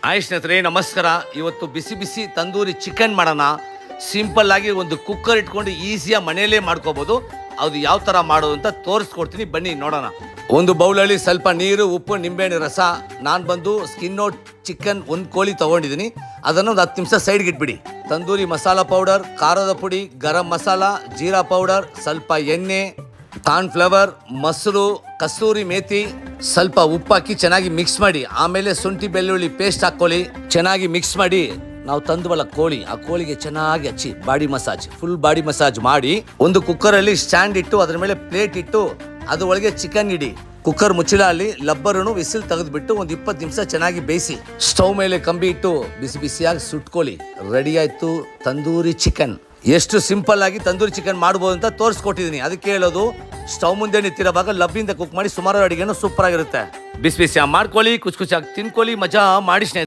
Hi ಸ್ನೇಹಿತರೆ, ನಮಸ್ಕಾರ. ಇವತ್ತು ಬಿಸಿ ಬಿಸಿ ತಂದೂರಿ ಚಿಕನ್ ಮಾಡೋಣ. ಸಿಂಪಲ್ ಆಗಿ ಒಂದು ಕುಕ್ಕರ್ ಇಟ್ಕೊಂಡು ಈಸಿಯಾಗಿ ಮನೆಯಲ್ಲೇ ಮಾಡ್ಕೋಬೋದು. ಅದು ಯಾವ ಥರ ಮಾಡೋದು ಅಂತ ತೋರಿಸ್ಕೊಡ್ತೀನಿ, ಬನ್ನಿ ನೋಡೋಣ. ಒಂದು ಬೌಲಲ್ಲಿ ಸ್ವಲ್ಪ ನೀರು, ಉಪ್ಪು, ನಿಂಬೆಹಣ್ಣು ರಸ. ನಾನು ಬಂದು ಸ್ಕಿನ್ ಔಟ್ ಚಿಕನ್ ಒಂದು ಕೋಳಿ ತೊಗೊಂಡಿದ್ದೀನಿ. ಅದನ್ನು ಒಂದು 10 ನಿಮಿಷ ಸೈಡ್ಗೆ ಇಟ್ಬಿಡಿ. ತಂದೂರಿ ಮಸಾಲ ಪೌಡರ್, ಖಾರದ ಪುಡಿ, ಗರಂ ಮಸಾಲ, ಜೀರಾ ಪೌಡರ್, ಸ್ವಲ್ಪ ಎಣ್ಣೆ, ಕಾರ್ನ್ಫ್ಲವರ್, ಮೊಸರು, ಕಸ್ತೂರಿ ಮೇಥಿ, ಸ್ವಲ್ಪ ಉಪ್ಪು ಹಾಕಿ ಚೆನ್ನಾಗಿ ಮಿಕ್ಸ್ ಮಾಡಿ. ಆಮೇಲೆ ಶುಂಠಿ ಬೆಳ್ಳುಳ್ಳಿ ಪೇಸ್ಟ್ ಹಾಕ್ಕೊಳ್ಳಿ. ಚೆನ್ನಾಗಿ ಮಿಕ್ಸ್ ಮಾಡಿ ನಾವು ತಂದುವಲ್ಲ ಕೋಳಿ, ಆ ಕೋಳಿಗೆ ಚೆನ್ನಾಗಿ ಹಚ್ಚಿ body massage, full body massage ಮಾಡಿ ಒಂದು ಕುಕ್ಕರಲ್ಲಿ ಸ್ಟ್ಯಾಂಡ್ ಇಟ್ಟು ಅದ್ರ ಮೇಲೆ ಪ್ಲೇಟ್ ಇಟ್ಟು ಅದ್ರ ಒಳಗೆ ಚಿಕನ್ ಇಡಿ. ಕುಕ್ಕರ್ ಮುಚ್ಚಳ ಅಲ್ಲಿ ಲಬ್ಬರನ್ನು ವಿಸಿಲ್ ತೆಗೆದ್ಬಿಟ್ಟು ಒಂದು 20 ನಿಮಿಷ ಚೆನ್ನಾಗಿ ಬೇಯಿಸಿ. ಸ್ಟವ್ ಮೇಲೆ ಕಂಬಿ ಇಟ್ಟು ಬಿಸಿ ಬಿಸಿಯಾಗಿ ಸುಟ್ಕೊಳ್ಳಿ. ರೆಡಿ ಆಯ್ತು ತಂದೂರಿ ಚಿಕನ್. ಎಷ್ಟು ಸಿಂಪಲ್ ಆಗಿ ತಂದೂರಿ ಚಿಕನ್ ಮಾಡ್ಬೋದು ಅಂತ ತೋರಿಸ್ಕೊಟ್ಟಿದ್ದೀನಿ. ಅದಕ್ಕೆ ಹೇಳೋದು, ಸ್ಟವ್ ಮುಂದೆ ನಿಂತಿರೋವಾಗ ಲಬ್ಬಿಂದ ಕುಕ್ ಮಾಡಿ ಸುಮಾರು ಅಡಿಗೆನೂ ಸೂಪರ್ ಆಗಿರುತ್ತೆ. ಬಿಸಿ ಬಿಸಿಯಾಗಿ ಮಾಡ್ಕೊಳ್ಳಿ, ಕುಚ್ ಕುಚಾಗಿ ತಿನ್ಕೊಳ್ಳಿ, ಮಜಾ ಮಾಡಿ ಸ್ನೇಹಿತರೆ.